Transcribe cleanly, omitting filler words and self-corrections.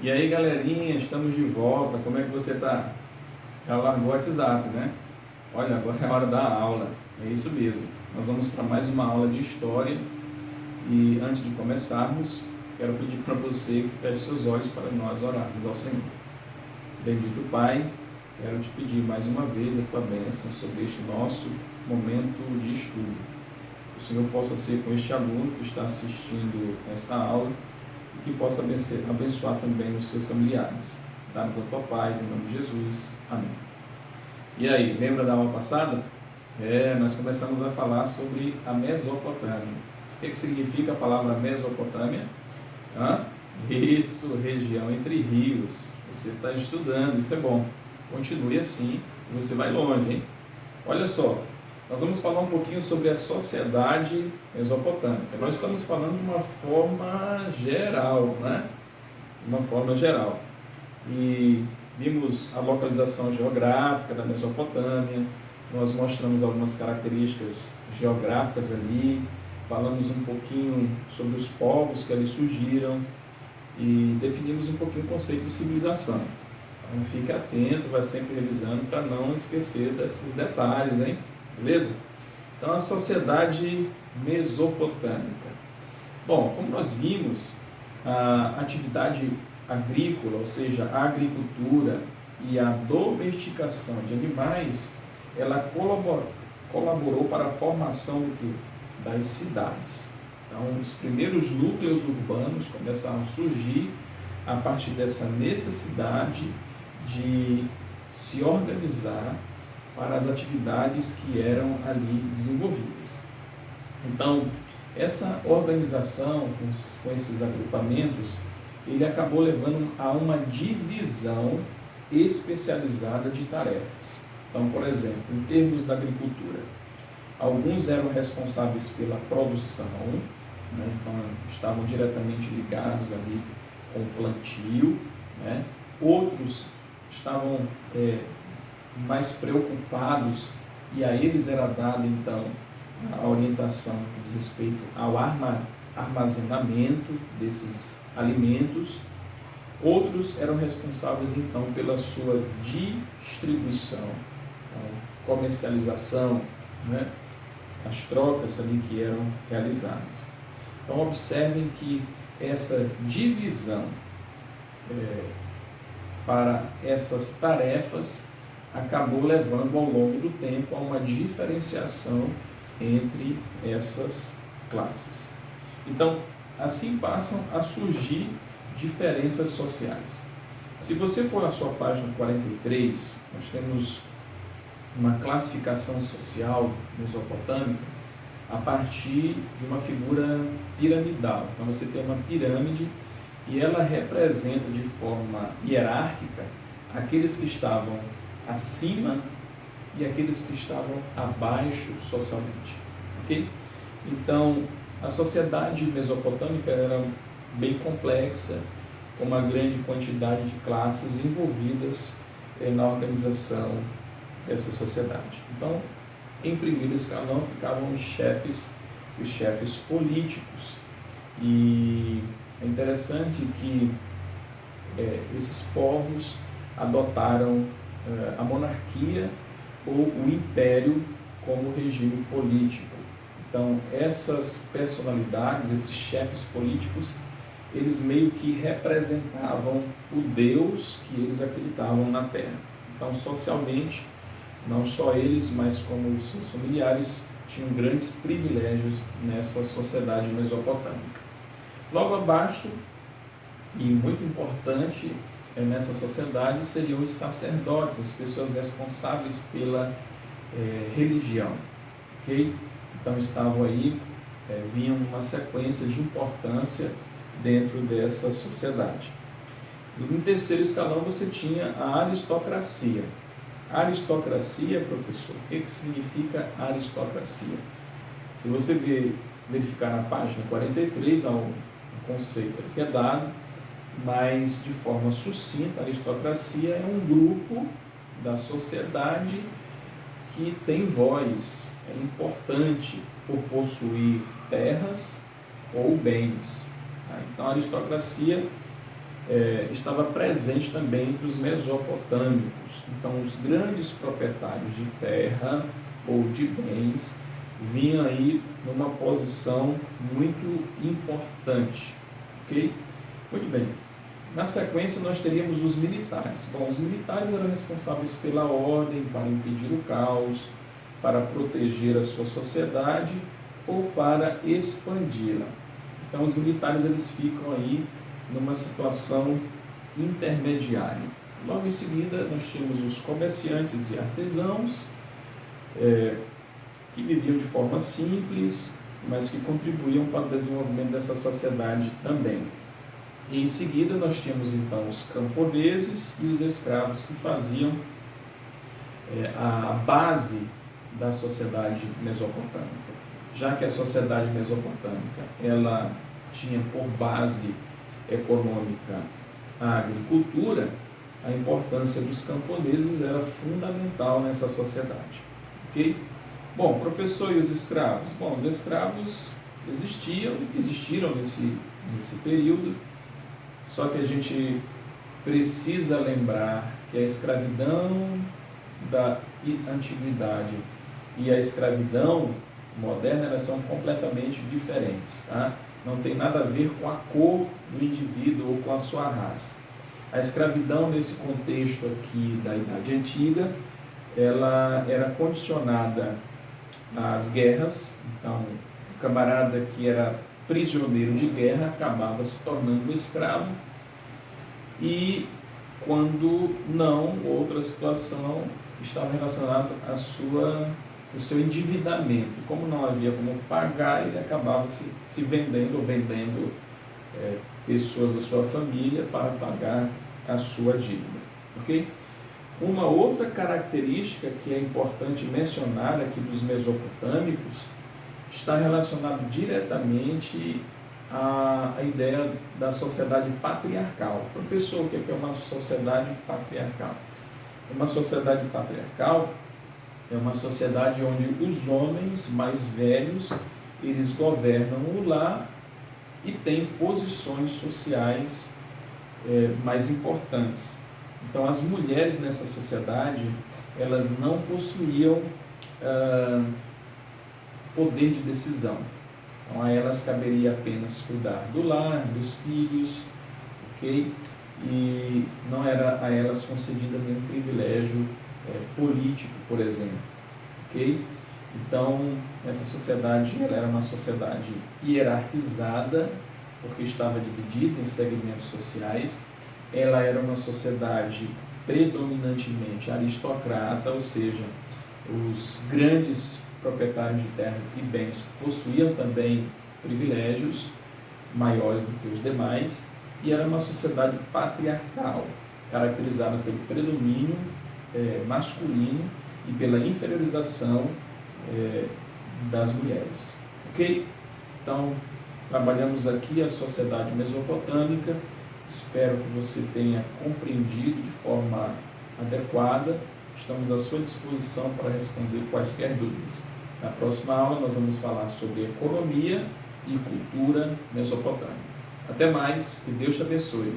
E aí, galerinha, estamos de volta. Como é que você está? Já largou o WhatsApp, né? Olha, agora é a hora da aula. É isso mesmo. Nós vamos para mais uma aula de história. E antes de começarmos, quero pedir para você que feche seus olhos para nós orarmos ao Senhor. Bendito Pai, quero te pedir mais uma vez a tua bênção sobre este nosso momento de estudo. Que o Senhor possa ser com este aluno que está assistindo esta aula e que possa abençoar também os seus familiares. Dá-nos a tua paz, em nome de Jesus. Amém. E aí, lembra da aula passada? Nós começamos a falar sobre a Mesopotâmia. O que significa a palavra Mesopotâmia? Isso, região entre rios. Você está estudando, isso é bom. Continue assim e você vai longe, hein? Olha só, nós vamos falar um pouquinho sobre a sociedade mesopotâmica. Nós estamos falando de uma forma geral, né? De uma forma geral. E vimos a localização geográfica da Mesopotâmia, nós mostramos algumas características geográficas ali, falamos um pouquinho sobre os povos que ali surgiram e definimos um pouquinho o conceito de civilização. Então fique atento, vai sempre revisando para não esquecer desses detalhes, hein? Beleza? Então, a sociedade mesopotâmica. Bom, como nós vimos, a atividade agrícola, ou seja, a agricultura e a domesticação de animais, ela colaborou para a formação das cidades. Então, os primeiros núcleos urbanos começaram a surgir a partir dessa necessidade de se organizar para as atividades que eram ali desenvolvidas. Então, essa organização com esses agrupamentos, ele acabou levando a uma divisão especializada de tarefas. Então, por exemplo, em termos da agricultura, alguns eram responsáveis pela produção, né? Então estavam diretamente ligados ali com o plantio, né? Outros estavam mais preocupados e a eles era dada então a orientação que diz respeito ao armazenamento desses alimentos. Outros eram responsáveis então pela sua distribuição, então, comercialização, né? As trocas ali que eram realizadas. Então observem que essa divisão para essas tarefas acabou levando ao longo do tempo a uma diferenciação entre essas classes. Então, assim passam a surgir diferenças sociais. Se você for à sua página 43, nós temos uma classificação social mesopotâmica a partir de uma figura piramidal. Então você tem uma pirâmide e ela representa de forma hierárquica aqueles que estavam acima e aqueles que estavam abaixo socialmente, ok? Então, a sociedade mesopotâmica era bem complexa, com uma grande quantidade de classes envolvidas na organização dessa sociedade. Então, em primeiro escalão ficavam os chefes políticos. E é interessante que esses povos adotaram a monarquia ou o império como regime político. Então, essas personalidades, esses chefes políticos, eles meio que representavam o Deus que eles acreditavam na Terra. Então, socialmente, não só eles, mas como os seus familiares, tinham grandes privilégios nessa sociedade mesopotâmica. Logo abaixo, e muito importante nessa sociedade, seriam os sacerdotes, as pessoas responsáveis pela religião, ok? Então estavam aí, vinham uma sequência de importância dentro dessa sociedade. E no terceiro escalão você tinha a aristocracia. A aristocracia, professor, o que significa aristocracia? Se você verificar na página 43, há um conceito que é dado, mas de forma sucinta, a aristocracia é um grupo da sociedade que tem voz, é importante por possuir terras ou bens. Então a aristocracia estava presente também entre os mesopotâmicos. Então, os grandes proprietários de terra ou de bens vinham aí numa posição muito importante, ok? Muito bem. Na sequência, nós teríamos os militares. Bom, os militares eram responsáveis pela ordem, para impedir o caos, para proteger a sua sociedade ou para expandi-la. Então, os militares eles ficam aí numa situação intermediária. Logo em seguida, nós tínhamos os comerciantes e artesãos, que viviam de forma simples, mas que contribuíam para o desenvolvimento dessa sociedade também. E em seguida, nós tínhamos então os camponeses e os escravos que faziam a base da sociedade mesopotâmica. Já que a sociedade mesopotâmica ela tinha por base econômica a agricultura, a importância dos camponeses era fundamental nessa sociedade. Ok? Bom, professor, e os escravos? Bom, os escravos existiram nesse período, só que a gente precisa lembrar que a escravidão da antiguidade e a escravidão moderna elas são completamente diferentes, tá? Não tem nada a ver com a cor do indivíduo ou com a sua raça. A escravidão nesse contexto aqui da Idade Antiga, ela era condicionada às guerras. Então, o camarada que era prisioneiro de guerra acabava se tornando escravo, e quando não, outra situação estava relacionada ao seu endividamento. Como não havia como pagar, ele acabava se vendendo ou vendendo pessoas da sua família para pagar a sua dívida. Ok? Uma outra característica que é importante mencionar aqui dos mesopotâmicos está relacionado diretamente à ideia da sociedade patriarcal. Professor, o que é uma sociedade patriarcal? Uma sociedade patriarcal é uma sociedade onde os homens mais velhos eles governam o lar e têm posições sociais mais importantes. Então, as mulheres nessa sociedade elas não possuíam poder de decisão. Então, a elas caberia apenas cuidar do lar, dos filhos, ok? E não era a elas concedido nenhum privilégio político, por exemplo, ok? Então, essa sociedade ela era uma sociedade hierarquizada, porque estava dividida em segmentos sociais. Ela era uma sociedade predominantemente aristocrata, ou seja, os grandes proprietários de terras e bens possuíam também privilégios maiores do que os demais, e era uma sociedade patriarcal, caracterizada pelo predomínio masculino e pela inferiorização das mulheres. Ok? Então, trabalhamos aqui a sociedade mesopotâmica. Espero que você tenha compreendido de forma adequada. Estamos à sua disposição para responder quaisquer dúvidas. Na próxima aula nós vamos falar sobre economia e cultura mesopotâmica. Até mais, que Deus te abençoe.